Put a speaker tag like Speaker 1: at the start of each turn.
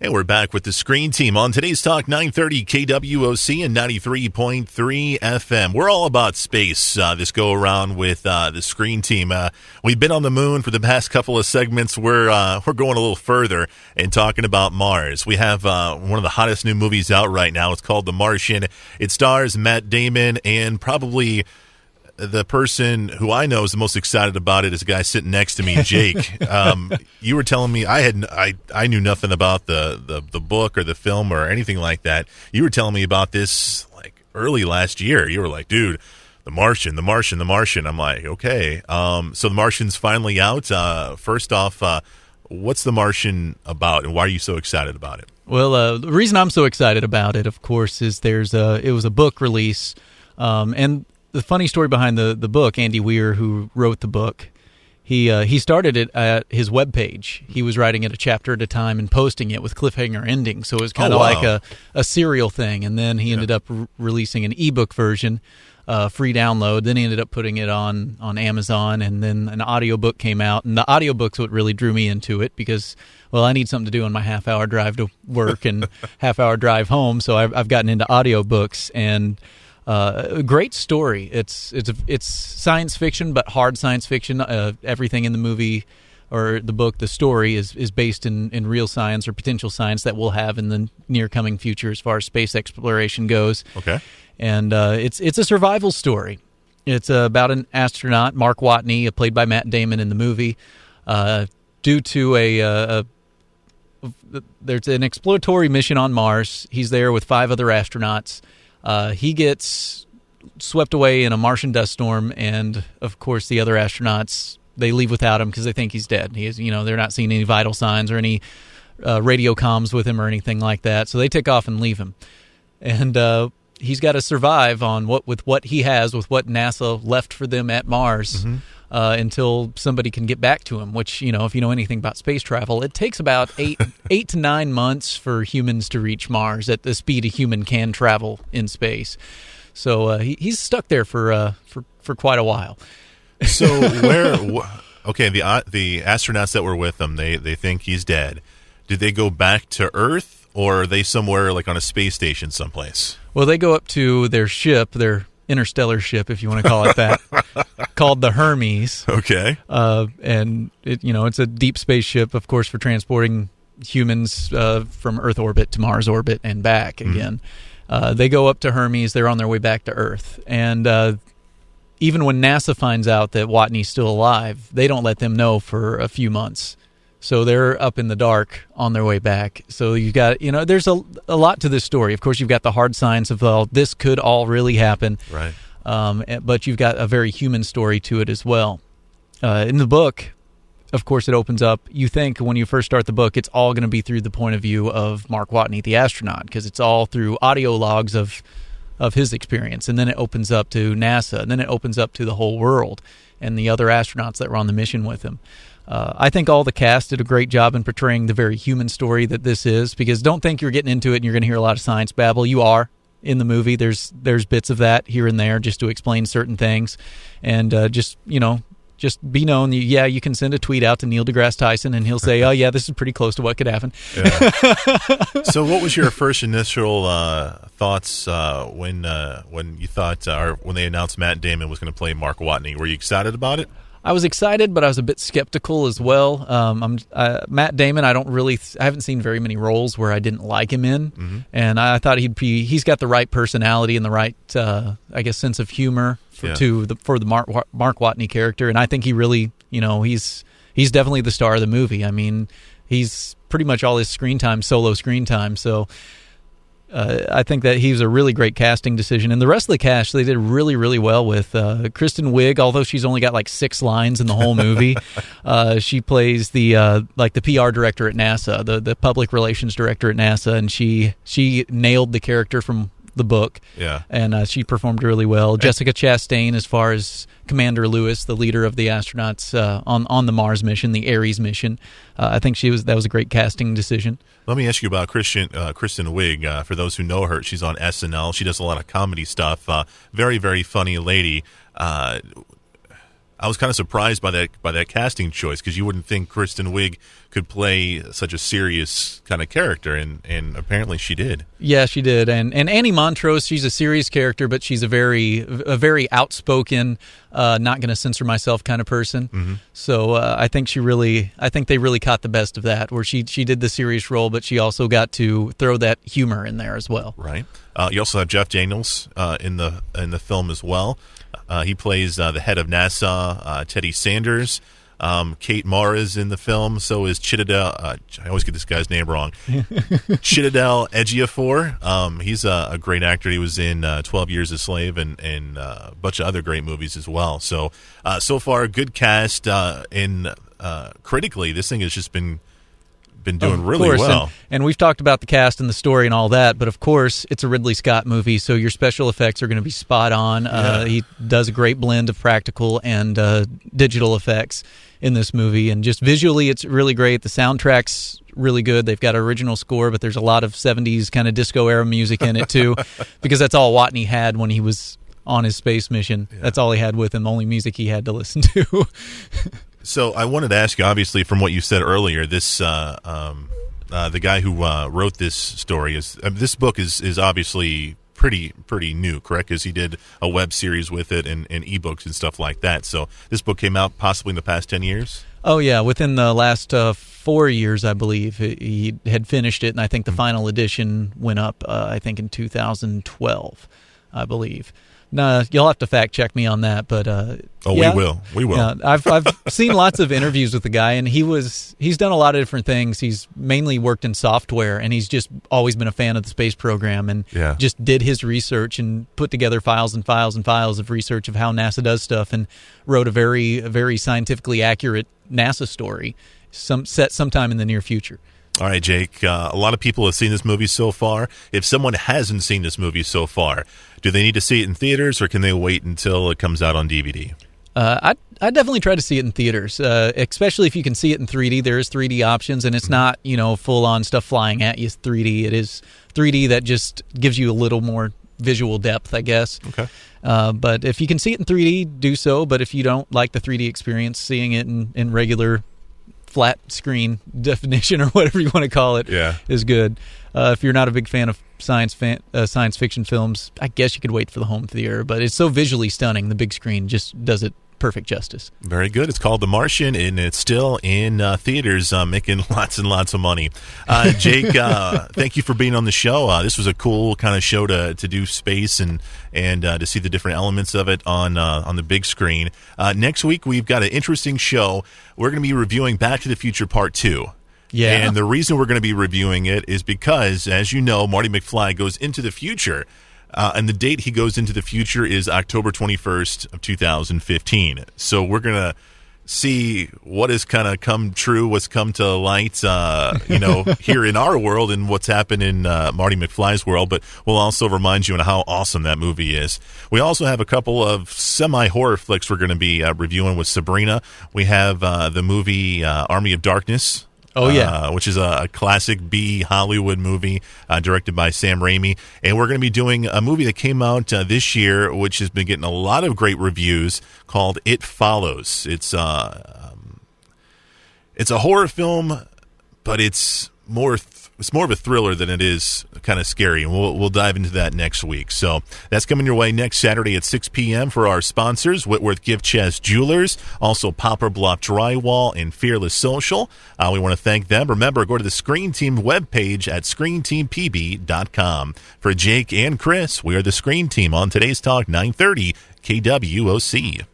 Speaker 1: Hey, we're back with the Screen Team on today's Talk 930 KWOC and 93.3 FM. We're all about space this go-around with the Screen Team. We've been on the moon for the past couple of segments. We're going a little further and talking about Mars. We have one of the hottest new movies out right now. It's called The Martian. It stars Matt Damon, and probably the person who I know is the most excited about it is the guy sitting next to me, Jake. You were telling me I knew nothing about the book or the film or anything like that. You were telling me about this like early last year. You were like, dude, The Martian. I'm like, okay. So The Martian's finally out. First off, what's The Martian about, and why are you so excited about it?
Speaker 2: Well, the reason I'm so excited about it, of course, is it was a book release, and the funny story behind the book, Andy Weir, who wrote the book, he started it at his webpage. He was writing it a chapter at a time and posting it with cliffhanger endings, so it was kind of like a serial thing. And then he ended up releasing an ebook version, free download. Then he ended up putting it on Amazon, and then an audiobook came out. And the audiobook's what really drew me into it because, well, I need something to do on my half-hour drive to work and half-hour drive home, so I've gotten into audiobooks. And a great story. It's science fiction, but hard science fiction. Everything in the movie or the book, the story is based in real science or potential science that we'll have in the near coming future as far as space exploration goes.
Speaker 1: Okay.
Speaker 2: And it's a survival story. It's about an astronaut, Mark Watney, played by Matt Damon in the movie, due to there's an exploratory mission on Mars. He's there with 5 other astronauts. He gets swept away in a Martian dust storm, and of course the other astronauts, they leave without him because they think he's dead. They're not seeing any vital signs or any radio comms with him or anything like that. So they take off and leave him, and he's got to survive on with what he has, with what NASA left for them at Mars. Mm-hmm. Until somebody can get back to him, which, if you know anything about space travel, it takes about 8 to 9 months for humans to reach Mars at the speed a human can travel in space. So he's stuck there for quite a while.
Speaker 1: So the astronauts that were with him, they think he's dead. Did they go back to Earth, or are they somewhere like on a space station someplace?
Speaker 2: Well, they go up to their ship, their interstellar ship, if you want to call it that, called the Hermes.
Speaker 1: Okay.
Speaker 2: And it's a deep space ship, of course, for transporting humans from Earth orbit to Mars orbit and back again. They go up to Hermes. They're on their way back to Earth. And even when NASA finds out that Watney's still alive, they don't let them know for a few months. So they're up in the dark on their way back. So you got, there's a lot to this story. Of course, you've got the hard science of, well, this could all really happen.
Speaker 1: Right.
Speaker 2: But you've got a very human story to it as well. In the book, of course, it opens up. You think when you first start the book, it's all going to be through the point of view of Mark Watney, the astronaut, because it's all through audio logs of his experience. And then it opens up to NASA, and then it opens up to the whole world and the other astronauts that were on the mission with him. I think all the cast did a great job in portraying the very human story that this is, because don't think you're getting into it and you're going to hear a lot of science babble. You are in the movie. There's bits of that here and there just to explain certain things, and just be known. You can send a tweet out to Neil deGrasse Tyson and he'll say, "Oh yeah, this is pretty close to what could happen."
Speaker 1: Yeah. So, what was your first initial thoughts when you thought, or when they announced Matt Damon was going to play Mark Watney? Were you excited about it?
Speaker 2: I was excited, but I was a bit skeptical as well. Matt Damon, I haven't seen very many roles where I didn't like him in, and I thought he's got the right personality and the right, sense of humor for the Mark Watney character, and I think he really, he's definitely the star of the movie. I mean, he's pretty much all his solo screen time, so. I think that he was a really great casting decision. And the rest of the cast, they did really, really well with Kristen Wiig, although she's only got like 6 lines in the whole movie. She plays the PR director at NASA, the public relations director at NASA, and she nailed the character from the book.
Speaker 1: Yeah.
Speaker 2: And she performed really well. Jessica Chastain, as far as Commander Lewis, the leader of the astronauts on the Mars mission, the Ares mission. I think that was a great casting decision.
Speaker 1: Let me ask you about Kristen Wiig. For those who know her, she's on SNL. She does a lot of comedy stuff. Very, very funny lady. I I was kind of surprised by that casting choice, because you wouldn't think Kristen Wiig could play such a serious kind of character, and apparently she did.
Speaker 2: Yeah, she did. And Annie Montrose, she's a serious character, but she's a very outspoken, not going to censor myself kind of person.
Speaker 1: Mm-hmm.
Speaker 2: So I think they really caught the best of that, where she did the serious role, but she also got to throw that humor in there as well.
Speaker 1: Right. You also have Jeff Daniels in the film as well. He plays the head of NASA, Teddy Sanders. Kate Mara's in the film. So is Chittadell. I always get this guy's name wrong. Chittadell Ejiofor. He's a great actor. He was in 12 Years a Slave and a bunch of other great movies as well. So far, good cast. Critically, this thing has just been doing really well.
Speaker 2: And we've talked about the cast and the story and all that, but of course, it's a Ridley Scott movie, so your special effects are going to be spot on.
Speaker 1: Yeah.
Speaker 2: He does a great blend of practical and digital effects in this movie, and just visually, it's really great. The soundtrack's really good. They've got an original score, but there's a lot of 70s kind of disco-era music in it, too, because that's all Watney had when he was on his space mission. Yeah. That's all he had with him, the only music he had to listen to.
Speaker 1: So I wanted to ask you, obviously, from what you said earlier, this the guy who wrote this story this book is obviously pretty new, correct? Because he did a web series with it and ebooks and stuff like that. So this book came out possibly in the past 10 years.
Speaker 2: Oh yeah, within the last 4 years, I believe he had finished it, and I think the final edition went up. I think in 2012, I believe. No, you'll have to fact check me on that, but
Speaker 1: yeah, we will.
Speaker 2: Yeah, I've seen lots of interviews with the guy, and he's done a lot of different things. He's mainly worked in software, and he's just always been a fan of the space program, and just did his research and put together files and files and files of research of how NASA does stuff, and wrote a very, very scientifically accurate NASA story, set sometime in the near future.
Speaker 1: All right, Jake, a lot of people have seen this movie so far. If someone hasn't seen this movie so far, do they need to see it in theaters, or can they wait until it comes out on DVD?
Speaker 2: I'd definitely try to see it in theaters, especially if you can see it in 3D. There is 3D options, and it's not, full-on stuff flying at you 3D. It is 3D that just gives you a little more visual depth, I guess.
Speaker 1: Okay.
Speaker 2: But if you can see it in 3D, do so. But if you don't like the 3D experience, seeing it in regular flat screen definition, or whatever you want to call it, is good. If you're not a big fan of science fiction films, I guess you could wait for the home theater, but it's so visually stunning, the big screen just does it perfect justice.
Speaker 1: Very good. It's called The Martian, and it's still in theaters, making lots and lots of money. Jake, thank you for being on the show. This was a cool kind of show to do space and to see the different elements of it on the big screen. Next week, we've got an interesting show. We're going to be reviewing Back to the Future Part 2.
Speaker 2: Yeah.
Speaker 1: And the reason we're going to be reviewing it is because, as you know, Marty McFly goes into the future. And the date he goes into the future is October 21st of 2015. So we're going to see what has kind of come true, what's come to light, here in our world and what's happened in Marty McFly's world. But we'll also remind you on how awesome that movie is. We also have a couple of semi-horror flicks we're going to be reviewing with Sabrina. We have the movie Army of Darkness.
Speaker 2: Oh, yeah.
Speaker 1: Which is a classic B Hollywood movie directed by Sam Raimi. And we're going to be doing a movie that came out this year, which has been getting a lot of great reviews, called It Follows. It's a horror film, but it's more of a thriller than it is kind of scary, and we'll dive into that next week. So that's coming your way next Saturday at 6 p.m. for our sponsors, Whitworth Gift Chest Jewelers, also Poplar, Bluff Drywall, and Fearless Social. We want to thank them. Remember, go to the Screen Team webpage at screenteampb.com. For Jake and Chris, we are the Screen Team on today's Talk 930 KWOC.